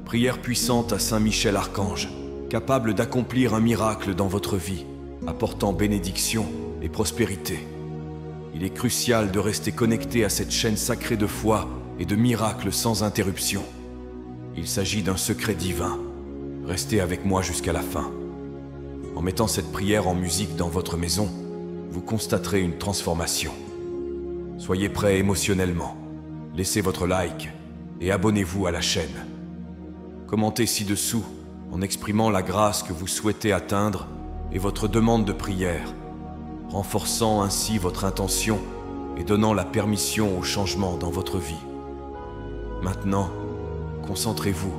Prière puissante à Saint Michel Archange, capable d'accomplir un miracle dans votre vie, apportant bénédiction et prospérité. Il est crucial de rester connecté à cette chaîne sacrée de foi et de miracles sans interruption. Il s'agit d'un secret divin. Restez avec moi jusqu'à la fin. En mettant cette prière en musique dans votre maison, vous constaterez une transformation. Soyez prêts émotionnellement. Laissez votre like et abonnez-vous à la chaîne. Commentez ci-dessous en exprimant la grâce que vous souhaitez atteindre et votre demande de prière, renforçant ainsi votre intention et donnant la permission au changement dans votre vie. Maintenant, concentrez-vous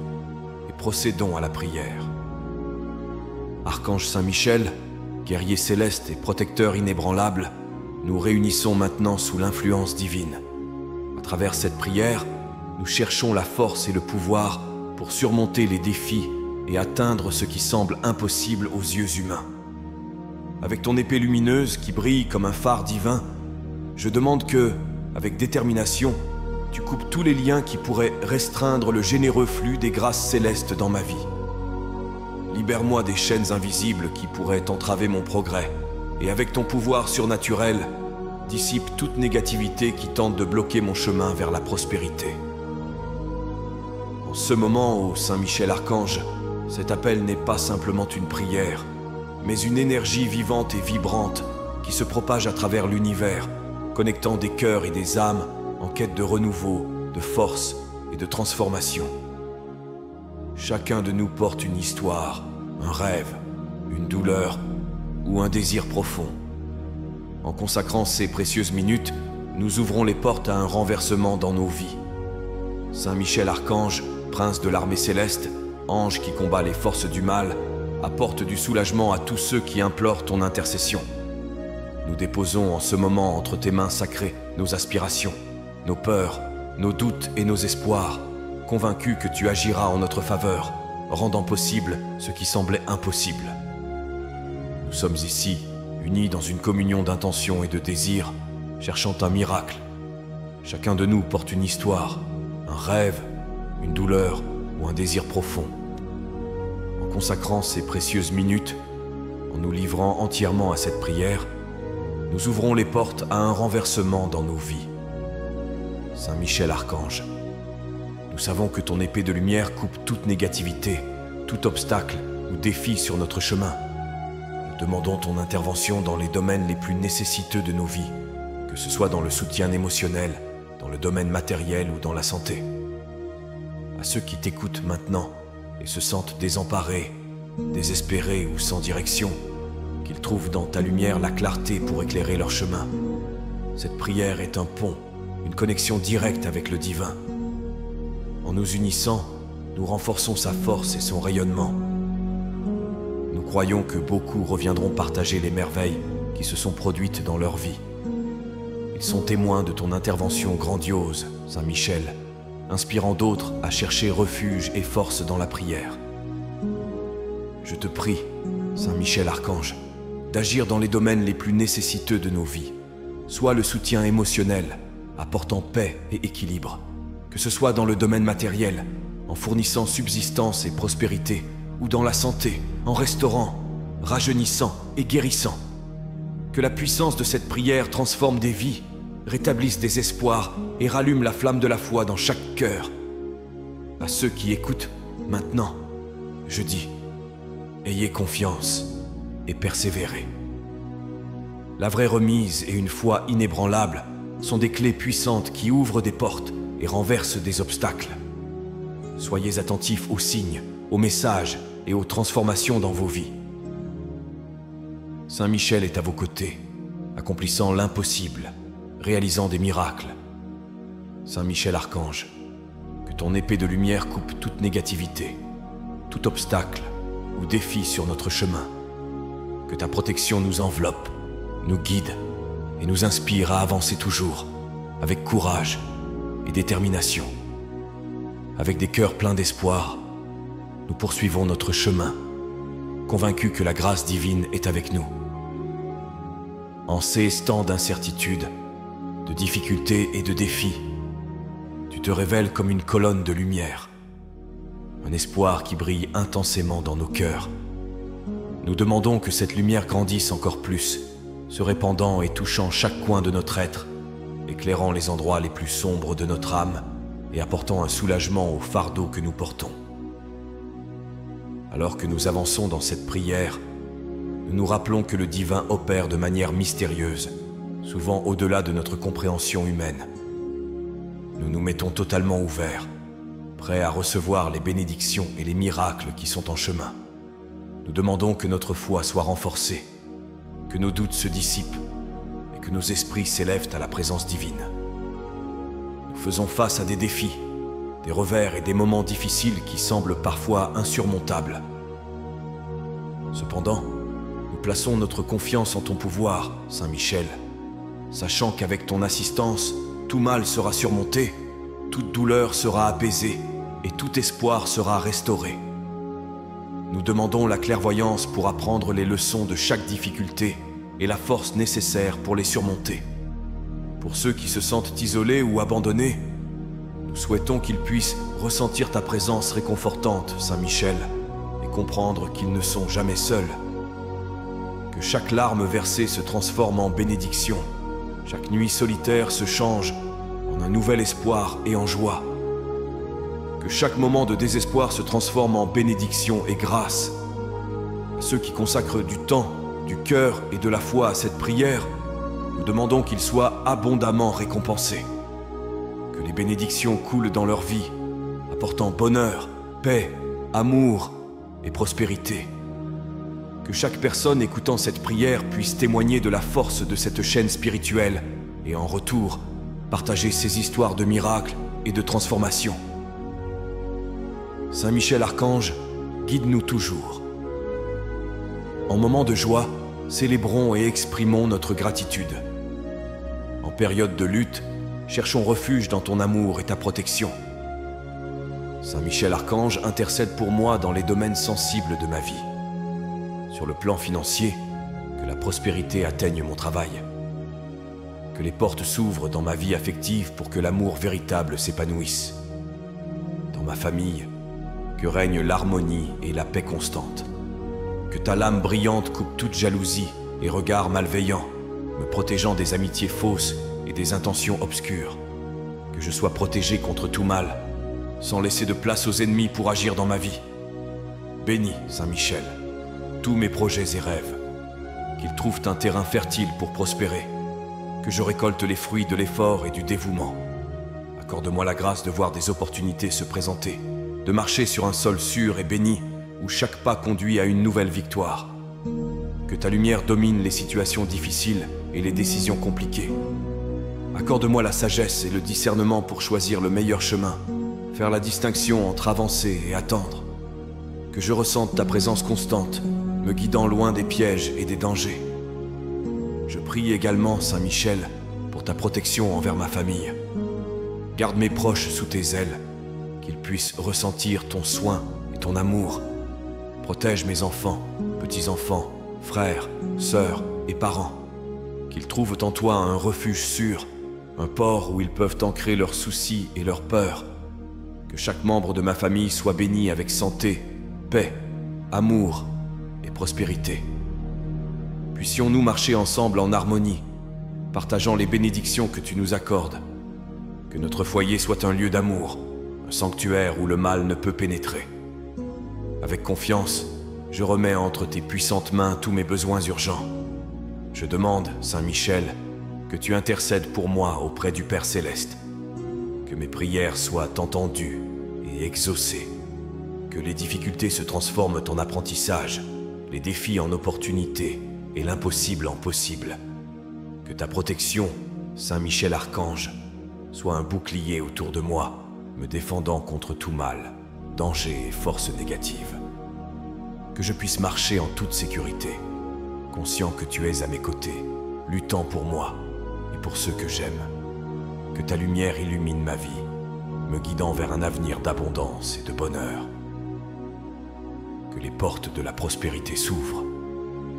et procédons à la prière. Archange Saint Michel, guerrier céleste et protecteur inébranlable, nous réunissons maintenant sous l'influence divine. À travers cette prière, nous cherchons la force et le pouvoir pour surmonter les défis et atteindre ce qui semble impossible aux yeux humains. Avec ton épée lumineuse qui brille comme un phare divin, je demande que, avec détermination, tu coupes tous les liens qui pourraient restreindre le généreux flux des grâces célestes dans ma vie. Libère-moi des chaînes invisibles qui pourraient entraver mon progrès, et avec ton pouvoir surnaturel, dissipe toute négativité qui tente de bloquer mon chemin vers la prospérité. En ce moment, ô Saint Michel Archange, cet appel n'est pas simplement une prière, mais une énergie vivante et vibrante qui se propage à travers l'univers, connectant des cœurs et des âmes en quête de renouveau, de force et de transformation. Chacun de nous porte une histoire, un rêve, une douleur ou un désir profond. En consacrant ces précieuses minutes, nous ouvrons les portes à un renversement dans nos vies. Saint Michel Archange, prince de l'armée céleste, ange qui combat les forces du mal, apporte du soulagement à tous ceux qui implorent ton intercession. Nous déposons en ce moment entre tes mains sacrées nos aspirations, nos peurs, nos doutes et nos espoirs, convaincus que tu agiras en notre faveur, rendant possible ce qui semblait impossible. Nous sommes ici, unis dans une communion d'intentions et de désirs, cherchant un miracle. Chacun de nous porte une histoire, un rêve, une douleur ou un désir profond. En consacrant ces précieuses minutes, en nous livrant entièrement à cette prière, nous ouvrons les portes à un renversement dans nos vies. Saint Michel Archange, nous savons que ton épée de lumière coupe toute négativité, tout obstacle ou défi sur notre chemin. Nous demandons ton intervention dans les domaines les plus nécessiteux de nos vies, que ce soit dans le soutien émotionnel, dans le domaine matériel ou dans la santé. À ceux qui t'écoutent maintenant et se sentent désemparés, désespérés ou sans direction, qu'ils trouvent dans ta lumière la clarté pour éclairer leur chemin. Cette prière est un pont, une connexion directe avec le divin. En nous unissant, nous renforçons sa force et son rayonnement. Nous croyons que beaucoup reviendront partager les merveilles qui se sont produites dans leur vie. Ils sont témoins de ton intervention grandiose, Saint Michel, inspirant d'autres à chercher refuge et force dans la prière. Je te prie, Saint Michel Archange, d'agir dans les domaines les plus nécessiteux de nos vies, soit le soutien émotionnel, apportant paix et équilibre, que ce soit dans le domaine matériel, en fournissant subsistance et prospérité, ou dans la santé, en restaurant, rajeunissant et guérissant. Que la puissance de cette prière transforme des vies, rétablisse des espoirs et rallume la flamme de la foi dans chaque cœur. À ceux qui écoutent, maintenant, je dis, ayez confiance et persévérez. La vraie remise et une foi inébranlable sont des clés puissantes qui ouvrent des portes et renversent des obstacles. Soyez attentifs aux signes, aux messages et aux transformations dans vos vies. Saint Michel est à vos côtés, accomplissant l'impossible, réalisant des miracles. Saint Michel Archange, que ton épée de lumière coupe toute négativité, tout obstacle ou défi sur notre chemin. Que ta protection nous enveloppe, nous guide et nous inspire à avancer toujours, avec courage et détermination. Avec des cœurs pleins d'espoir, nous poursuivons notre chemin, convaincus que la grâce divine est avec nous. En ces temps d'incertitude, de difficultés et de défis, tu te révèles comme une colonne de lumière, un espoir qui brille intensément dans nos cœurs. Nous demandons que cette lumière grandisse encore plus, se répandant et touchant chaque coin de notre être, éclairant les endroits les plus sombres de notre âme et apportant un soulagement au fardeau que nous portons. Alors que nous avançons dans cette prière, nous nous rappelons que le divin opère de manière mystérieuse, souvent au-delà de notre compréhension humaine. Nous nous mettons totalement ouverts, prêts à recevoir les bénédictions et les miracles qui sont en chemin. Nous demandons que notre foi soit renforcée, que nos doutes se dissipent et que nos esprits s'élèvent à la présence divine. Nous faisons face à des défis, des revers et des moments difficiles qui semblent parfois insurmontables. Cependant, nous plaçons notre confiance en ton pouvoir, Saint Michel, sachant qu'avec ton assistance, tout mal sera surmonté, toute douleur sera apaisée et tout espoir sera restauré. Nous demandons la clairvoyance pour apprendre les leçons de chaque difficulté et la force nécessaire pour les surmonter. Pour ceux qui se sentent isolés ou abandonnés, nous souhaitons qu'ils puissent ressentir ta présence réconfortante, Saint Michel, et comprendre qu'ils ne sont jamais seuls. Que chaque larme versée se transforme en bénédiction, chaque nuit solitaire se change en un nouvel espoir et en joie. Que chaque moment de désespoir se transforme en bénédiction et grâce. À ceux qui consacrent du temps, du cœur et de la foi à cette prière, nous demandons qu'ils soient abondamment récompensés. Que les bénédictions coulent dans leur vie, apportant bonheur, paix, amour et prospérité. Que chaque personne écoutant cette prière puisse témoigner de la force de cette chaîne spirituelle et en retour, partager ses histoires de miracles et de transformation. Saint Michel Archange, guide-nous toujours. En moment de joie, célébrons et exprimons notre gratitude. En période de lutte, cherchons refuge dans ton amour et ta protection. Saint Michel Archange intercède pour moi dans les domaines sensibles de ma vie. Sur le plan financier, que la prospérité atteigne mon travail. Que les portes s'ouvrent dans ma vie affective pour que l'amour véritable s'épanouisse. Dans ma famille, que règne l'harmonie et la paix constante. Que ta lame brillante coupe toute jalousie et regard malveillant, me protégeant des amitiés fausses et des intentions obscures. Que je sois protégé contre tout mal, sans laisser de place aux ennemis pour agir dans ma vie. Bénis, Saint Michel, tous mes projets et rêves, qu'ils trouvent un terrain fertile pour prospérer, que je récolte les fruits de l'effort et du dévouement. Accorde-moi la grâce de voir des opportunités se présenter, de marcher sur un sol sûr et béni, où chaque pas conduit à une nouvelle victoire. Que ta lumière domine les situations difficiles et les décisions compliquées. Accorde-moi la sagesse et le discernement pour choisir le meilleur chemin, faire la distinction entre avancer et attendre. Que je ressente ta présence constante, me guidant loin des pièges et des dangers. Je prie également, Saint Michel, pour ta protection envers ma famille. Garde mes proches sous tes ailes, qu'ils puissent ressentir ton soin et ton amour. Protège mes enfants, petits-enfants, frères, sœurs et parents. Qu'ils trouvent en toi un refuge sûr, un port où ils peuvent ancrer leurs soucis et leurs peurs. Que chaque membre de ma famille soit béni avec santé, paix, amour et prospérité. Puissions-nous marcher ensemble en harmonie, partageant les bénédictions que tu nous accordes. Que notre foyer soit un lieu d'amour, un sanctuaire où le mal ne peut pénétrer. Avec confiance, je remets entre tes puissantes mains tous mes besoins urgents. Je demande, Saint Michel, que tu intercèdes pour moi auprès du Père Céleste. Que mes prières soient entendues et exaucées. Que les difficultés se transforment en apprentissage, les défis en opportunités et l'impossible en possible. Que ta protection, Saint Michel Archange, soit un bouclier autour de moi, me défendant contre tout mal, danger et forces négatives. Que je puisse marcher en toute sécurité, conscient que tu es à mes côtés, luttant pour moi et pour ceux que j'aime. Que ta lumière illumine ma vie, me guidant vers un avenir d'abondance et de bonheur. Que les portes de la prospérité s'ouvrent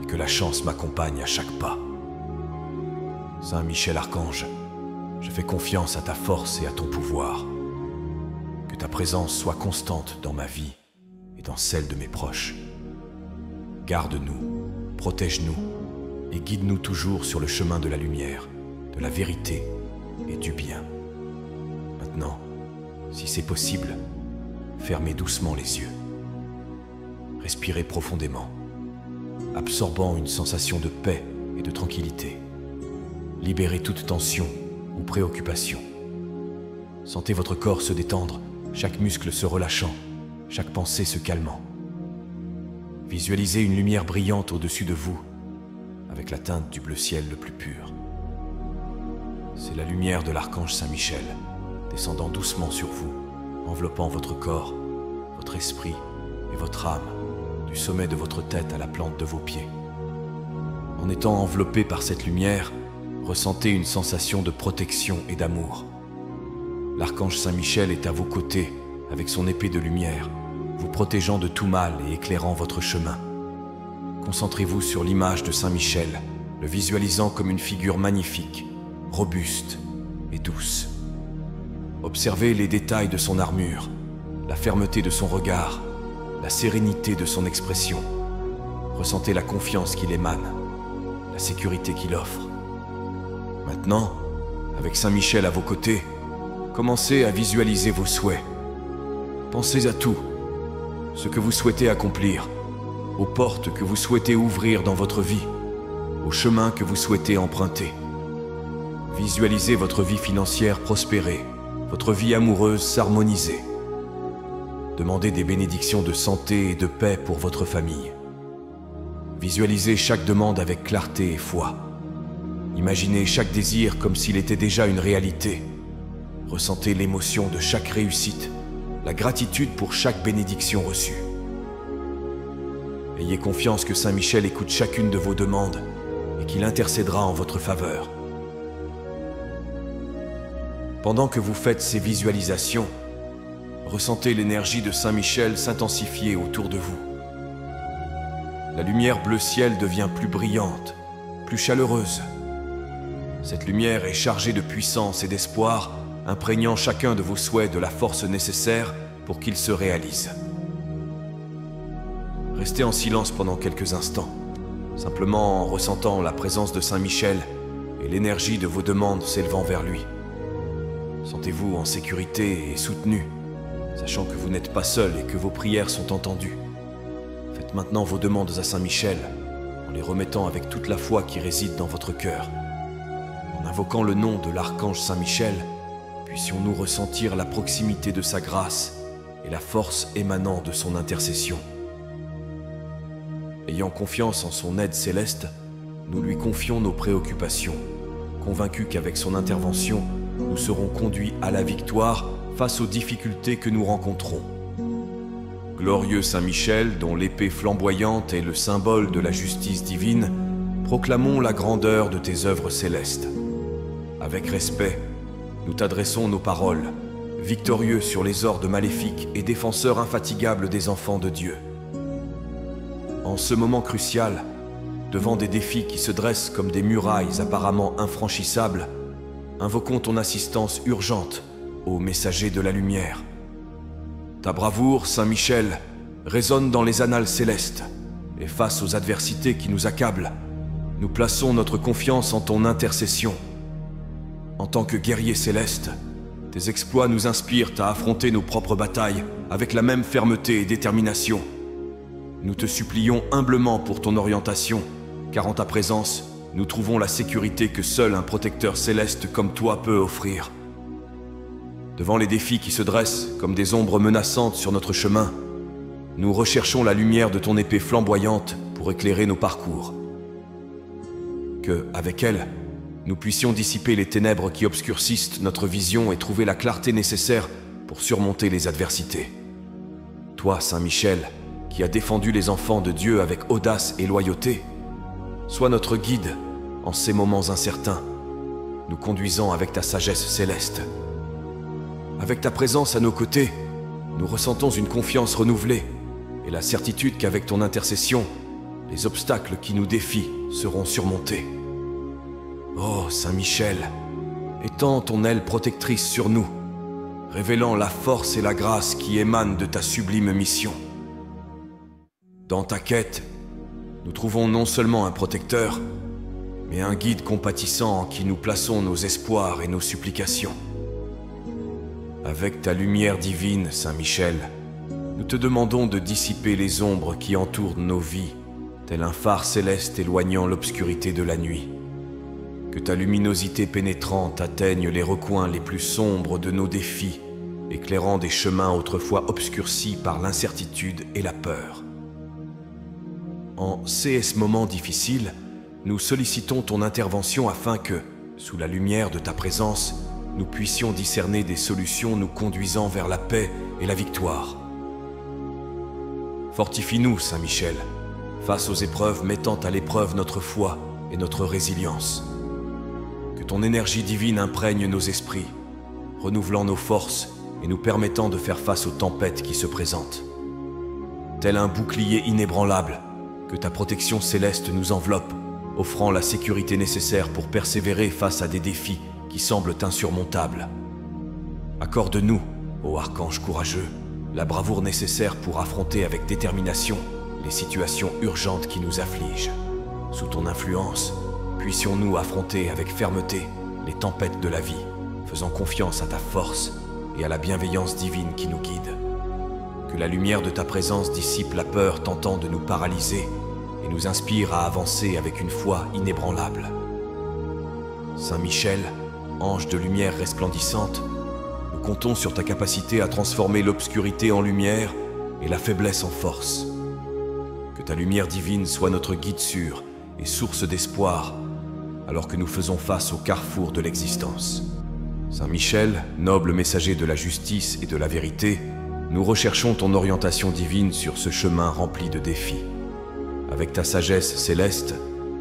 et que la chance m'accompagne à chaque pas. Saint Michel Archange, je fais confiance à ta force et à ton pouvoir. Que ta présence soit constante dans ma vie dans celle de mes proches. Garde-nous, protège-nous et guide-nous toujours sur le chemin de la lumière, de la vérité et du bien. Maintenant, si c'est possible, fermez doucement les yeux. Respirez profondément, absorbant une sensation de paix et de tranquillité. Libérez toute tension ou préoccupation. Sentez votre corps se détendre, chaque muscle se relâchant, chaque pensée se calmant. Visualisez une lumière brillante au-dessus de vous, avec la teinte du bleu ciel le plus pur. C'est la lumière de l'archange Saint-Michel, descendant doucement sur vous, enveloppant votre corps, votre esprit et votre âme, du sommet de votre tête à la plante de vos pieds. En étant enveloppé par cette lumière, ressentez une sensation de protection et d'amour. L'archange Saint-Michel est à vos côtés, avec son épée de lumière, vous protégeant de tout mal et éclairant votre chemin. Concentrez-vous sur l'image de Saint-Michel, le visualisant comme une figure magnifique, robuste et douce. Observez les détails de son armure, la fermeté de son regard, la sérénité de son expression. Ressentez la confiance qu'il émane, la sécurité qu'il offre. Maintenant, avec Saint-Michel à vos côtés, commencez à visualiser vos souhaits. Pensez à tout, ce que vous souhaitez accomplir, aux portes que vous souhaitez ouvrir dans votre vie, aux chemins que vous souhaitez emprunter. Visualisez votre vie financière prospérer, votre vie amoureuse s'harmoniser. Demandez des bénédictions de santé et de paix pour votre famille. Visualisez chaque demande avec clarté et foi. Imaginez chaque désir comme s'il était déjà une réalité. Ressentez l'émotion de chaque réussite, la gratitude pour chaque bénédiction reçue. Ayez confiance que Saint-Michel écoute chacune de vos demandes et qu'il intercédera en votre faveur. Pendant que vous faites ces visualisations, ressentez l'énergie de Saint-Michel s'intensifier autour de vous. La lumière bleu ciel devient plus brillante, plus chaleureuse. Cette lumière est chargée de puissance et d'espoir, imprégnant chacun de vos souhaits de la force nécessaire pour qu'ils se réalisent. Restez en silence pendant quelques instants, simplement en ressentant la présence de Saint-Michel et l'énergie de vos demandes s'élevant vers lui. Sentez-vous en sécurité et soutenu, sachant que vous n'êtes pas seul et que vos prières sont entendues. Faites maintenant vos demandes à Saint-Michel, en les remettant avec toute la foi qui réside dans votre cœur. En invoquant le nom de l'archange Saint-Michel, puissions-nous ressentir la proximité de sa grâce et la force émanant de son intercession. Ayant confiance en son aide céleste, nous lui confions nos préoccupations, convaincus qu'avec son intervention, nous serons conduits à la victoire face aux difficultés que nous rencontrons. Glorieux Saint-Michel, dont l'épée flamboyante est le symbole de la justice divine, proclamons la grandeur de tes œuvres célestes. Avec respect, nous t'adressons nos paroles, victorieux sur les hordes maléfiques et défenseur infatigable des enfants de Dieu. En ce moment crucial, devant des défis qui se dressent comme des murailles apparemment infranchissables, invoquons ton assistance urgente, ô messager de la lumière. Ta bravoure, Saint-Michel, résonne dans les annales célestes, et face aux adversités qui nous accablent, nous plaçons notre confiance en ton intercession. En tant que guerrier céleste, tes exploits nous inspirent à affronter nos propres batailles avec la même fermeté et détermination. Nous te supplions humblement pour ton orientation, car en ta présence, nous trouvons la sécurité que seul un protecteur céleste comme toi peut offrir. Devant les défis qui se dressent comme des ombres menaçantes sur notre chemin, nous recherchons la lumière de ton épée flamboyante pour éclairer nos parcours. Que, avec elle, nous puissions dissiper les ténèbres qui obscurcissent notre vision et trouver la clarté nécessaire pour surmonter les adversités. Toi, Saint-Michel, qui as défendu les enfants de Dieu avec audace et loyauté, sois notre guide en ces moments incertains, nous conduisant avec ta sagesse céleste. Avec ta présence à nos côtés, nous ressentons une confiance renouvelée et la certitude qu'avec ton intercession, les obstacles qui nous défient seront surmontés. Oh Saint-Michel, étends ton aile protectrice sur nous, révélant la force et la grâce qui émanent de ta sublime mission. Dans ta quête, nous trouvons non seulement un protecteur, mais un guide compatissant en qui nous plaçons nos espoirs et nos supplications. Avec ta lumière divine, Saint Michel, nous te demandons de dissiper les ombres qui entourent nos vies, tel un phare céleste éloignant l'obscurité de la nuit. Que ta luminosité pénétrante atteigne les recoins les plus sombres de nos défis, éclairant des chemins autrefois obscurcis par l'incertitude et la peur. En ces moments difficiles, nous sollicitons ton intervention afin que, sous la lumière de ta présence, nous puissions discerner des solutions nous conduisant vers la paix et la victoire. Fortifie-nous, Saint Michel, face aux épreuves mettant à l'épreuve notre foi et notre résilience. Que ton énergie divine imprègne nos esprits, renouvelant nos forces et nous permettant de faire face aux tempêtes qui se présentent. Tel un bouclier inébranlable, que ta protection céleste nous enveloppe, offrant la sécurité nécessaire pour persévérer face à des défis qui semblent insurmontables. Accorde-nous, ô archange courageux, la bravoure nécessaire pour affronter avec détermination les situations urgentes qui nous affligent. Sous ton influence, puissions-nous affronter avec fermeté les tempêtes de la vie, faisant confiance à ta force et à la bienveillance divine qui nous guide. Que la lumière de ta présence dissipe la peur tentant de nous paralyser et nous inspire à avancer avec une foi inébranlable. Saint Michel, ange de lumière resplendissante, nous comptons sur ta capacité à transformer l'obscurité en lumière et la faiblesse en force. Que ta lumière divine soit notre guide sûr et source d'espoir, alors que nous faisons face au carrefour de l'existence. Saint Michel, noble messager de la justice et de la vérité, nous recherchons ton orientation divine sur ce chemin rempli de défis. Avec ta sagesse céleste,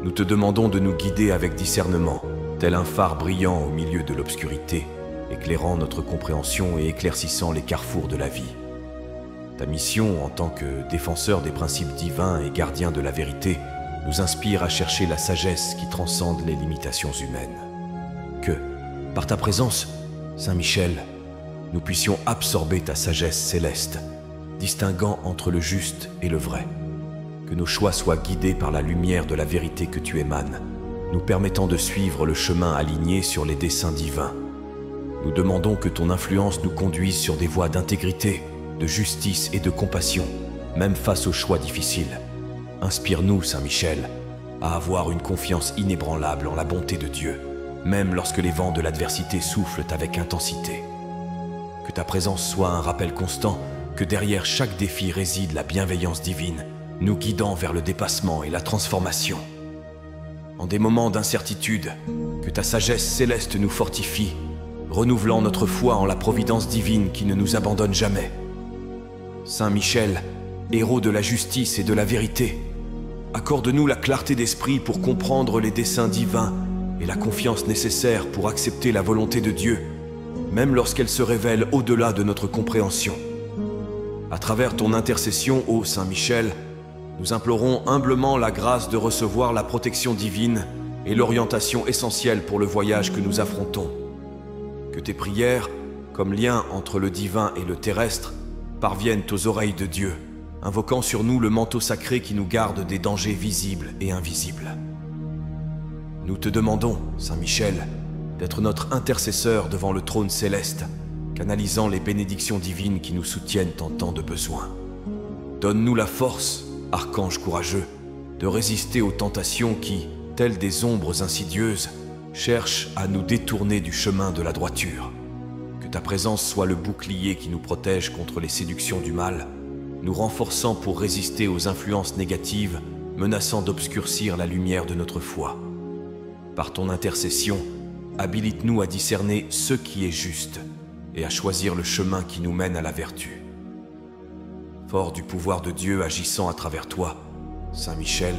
nous te demandons de nous guider avec discernement, tel un phare brillant au milieu de l'obscurité, éclairant notre compréhension et éclaircissant les carrefours de la vie. Ta mission, en tant que défenseur des principes divins et gardien de la vérité, nous inspire à chercher la sagesse qui transcende les limitations humaines. Que, par ta présence, Saint Michel, nous puissions absorber ta sagesse céleste, distinguant entre le juste et le vrai. Que nos choix soient guidés par la lumière de la vérité que tu émanes, nous permettant de suivre le chemin aligné sur les desseins divins. Nous demandons que ton influence nous conduise sur des voies d'intégrité, de justice et de compassion, même face aux choix difficiles. Inspire-nous, Saint Michel, à avoir une confiance inébranlable en la bonté de Dieu, même lorsque les vents de l'adversité soufflent avec intensité. Que ta présence soit un rappel constant que derrière chaque défi réside la bienveillance divine, nous guidant vers le dépassement et la transformation. En des moments d'incertitude, que ta sagesse céleste nous fortifie, renouvelant notre foi en la providence divine qui ne nous abandonne jamais. Saint Michel, héros de la justice et de la vérité, accorde-nous la clarté d'esprit pour comprendre les desseins divins et la confiance nécessaire pour accepter la volonté de Dieu, même lorsqu'elle se révèle au-delà de notre compréhension. À travers ton intercession, ô Saint Michel, nous implorons humblement la grâce de recevoir la protection divine et l'orientation essentielle pour le voyage que nous affrontons. Que tes prières, comme lien entre le divin et le terrestre, parviennent aux oreilles de Dieu, invoquant sur nous le manteau sacré qui nous garde des dangers visibles et invisibles. Nous te demandons, Saint Michel, d'être notre intercesseur devant le trône céleste, canalisant les bénédictions divines qui nous soutiennent en temps de besoin. Donne-nous la force, archange courageux, de résister aux tentations qui, telles des ombres insidieuses, cherchent à nous détourner du chemin de la droiture. Que ta présence soit le bouclier qui nous protège contre les séductions du mal, nous renforçant pour résister aux influences négatives menaçant d'obscurcir la lumière de notre foi. Par ton intercession, habilite-nous à discerner ce qui est juste et à choisir le chemin qui nous mène à la vertu. Fort du pouvoir de Dieu agissant à travers toi, Saint Michel,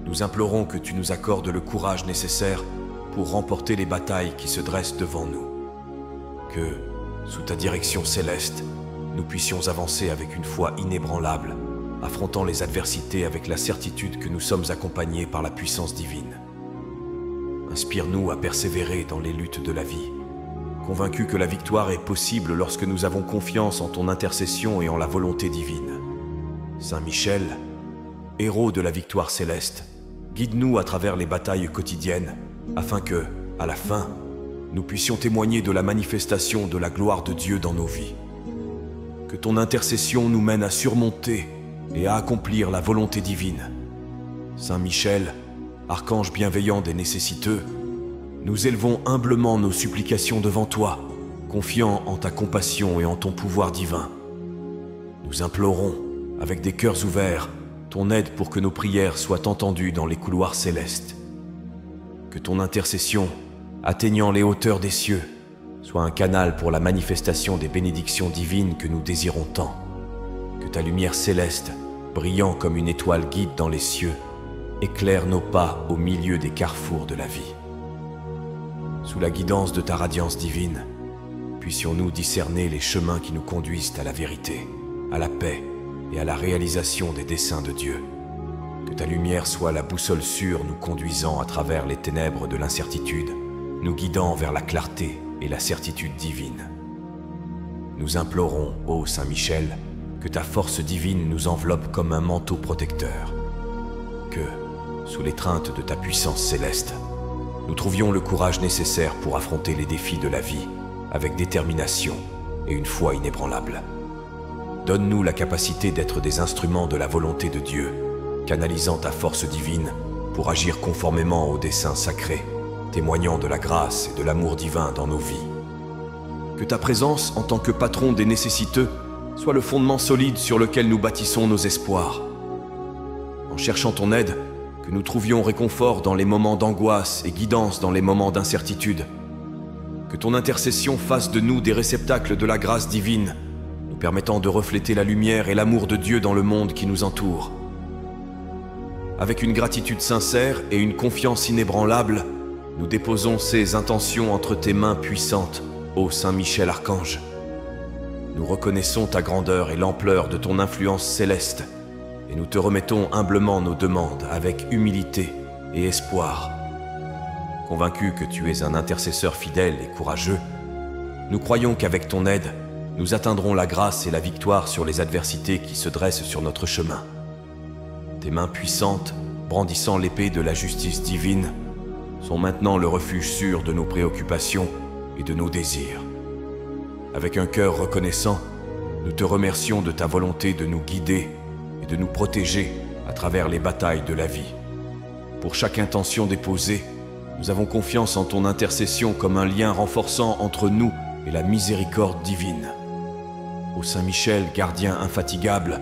nous implorons que tu nous accordes le courage nécessaire pour remporter les batailles qui se dressent devant nous. Que, sous ta direction céleste, nous puissions avancer avec une foi inébranlable, affrontant les adversités avec la certitude que nous sommes accompagnés par la puissance divine. Inspire-nous à persévérer dans les luttes de la vie, convaincus que la victoire est possible lorsque nous avons confiance en ton intercession et en la volonté divine. Saint Michel, héros de la victoire céleste, guide-nous à travers les batailles quotidiennes, afin que, à la fin, nous puissions témoigner de la manifestation de la gloire de Dieu dans nos vies. Que ton intercession nous mène à surmonter et à accomplir la volonté divine. Saint Michel, archange bienveillant des nécessiteux, nous élevons humblement nos supplications devant toi, confiants en ta compassion et en ton pouvoir divin. Nous implorons, avec des cœurs ouverts, ton aide pour que nos prières soient entendues dans les couloirs célestes. Que ton intercession, atteignant les hauteurs des cieux, soit un canal pour la manifestation des bénédictions divines que nous désirons tant. Que ta lumière céleste, brillant comme une étoile guide dans les cieux, éclaire nos pas au milieu des carrefours de la vie. Sous la guidance de ta radiance divine, puissions-nous discerner les chemins qui nous conduisent à la vérité, à la paix et à la réalisation des desseins de Dieu. Que ta lumière soit la boussole sûre nous conduisant à travers les ténèbres de l'incertitude, nous guidant vers la clarté et la certitude divine. Nous implorons, ô Saint Michel, que ta force divine nous enveloppe comme un manteau protecteur. Que, sous l'étreinte de ta puissance céleste, nous trouvions le courage nécessaire pour affronter les défis de la vie avec détermination et une foi inébranlable. Donne-nous la capacité d'être des instruments de la volonté de Dieu, canalisant ta force divine pour agir conformément aux desseins sacrés, témoignant de la grâce et de l'amour divin dans nos vies. Que ta présence en tant que patron des nécessiteux soit le fondement solide sur lequel nous bâtissons nos espoirs. En cherchant ton aide, que nous trouvions réconfort dans les moments d'angoisse et guidance dans les moments d'incertitude. Que ton intercession fasse de nous des réceptacles de la grâce divine, nous permettant de refléter la lumière et l'amour de Dieu dans le monde qui nous entoure. Avec une gratitude sincère et une confiance inébranlable, nous déposons ces intentions entre tes mains puissantes, ô Saint Michel Archange. Nous reconnaissons ta grandeur et l'ampleur de ton influence céleste, et nous te remettons humblement nos demandes avec humilité et espoir. Convaincus que tu es un intercesseur fidèle et courageux, nous croyons qu'avec ton aide, nous atteindrons la grâce et la victoire sur les adversités qui se dressent sur notre chemin. Tes mains puissantes, brandissant l'épée de la justice divine, sont maintenant le refuge sûr de nos préoccupations et de nos désirs. Avec un cœur reconnaissant, nous te remercions de ta volonté de nous guider et de nous protéger à travers les batailles de la vie. Pour chaque intention déposée, nous avons confiance en ton intercession comme un lien renforçant entre nous et la miséricorde divine. Ô Saint Michel, gardien infatigable,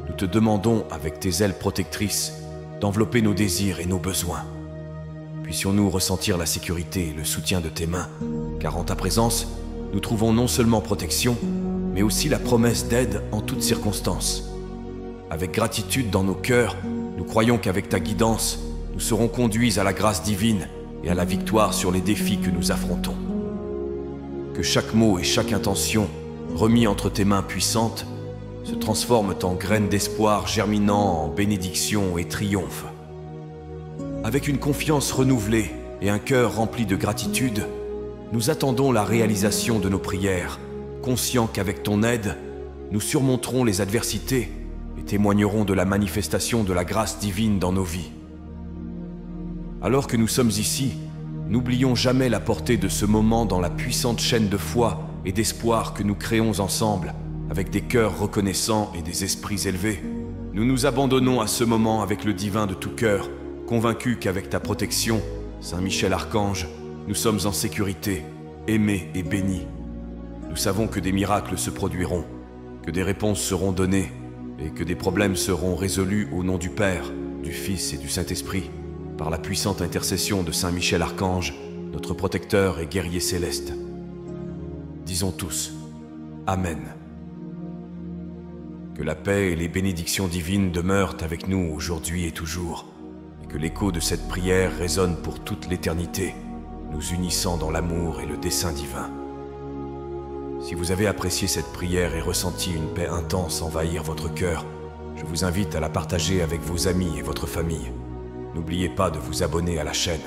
nous te demandons, avec tes ailes protectrices, d'envelopper nos désirs et nos besoins. Puissions-nous ressentir la sécurité et le soutien de tes mains, car en ta présence, nous trouvons non seulement protection, mais aussi la promesse d'aide en toutes circonstances. Avec gratitude dans nos cœurs, nous croyons qu'avec ta guidance, nous serons conduits à la grâce divine et à la victoire sur les défis que nous affrontons. Que chaque mot et chaque intention, remis entre tes mains puissantes, se transforment en graines d'espoir germinant en bénédiction et triomphe. Avec une confiance renouvelée et un cœur rempli de gratitude, nous attendons la réalisation de nos prières, conscients qu'avec ton aide, nous surmonterons les adversités et témoignerons de la manifestation de la grâce divine dans nos vies. Alors que nous sommes ici, n'oublions jamais la portée de ce moment dans la puissante chaîne de foi et d'espoir que nous créons ensemble, avec des cœurs reconnaissants et des esprits élevés. Nous nous abandonnons à ce moment avec le divin de tout cœur, convaincus qu'avec ta protection, Saint Michel Archange, nous sommes en sécurité, aimés et bénis. Nous savons que des miracles se produiront, que des réponses seront données et que des problèmes seront résolus au nom du Père, du Fils et du Saint-Esprit, par la puissante intercession de Saint Michel Archange, notre protecteur et guerrier céleste. Disons tous, Amen. Que la paix et les bénédictions divines demeurent avec nous aujourd'hui et toujours, et que l'écho de cette prière résonne pour toute l'éternité, nous unissant dans l'amour et le dessein divin. Si vous avez apprécié cette prière et ressenti une paix intense envahir votre cœur, je vous invite à la partager avec vos amis et votre famille. N'oubliez pas de vous abonner à la chaîne.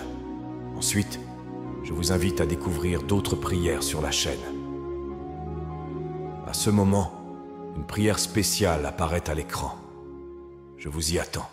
Ensuite, je vous invite à découvrir d'autres prières sur la chaîne. À ce moment, une prière spéciale apparaît à l'écran. Je vous y attends.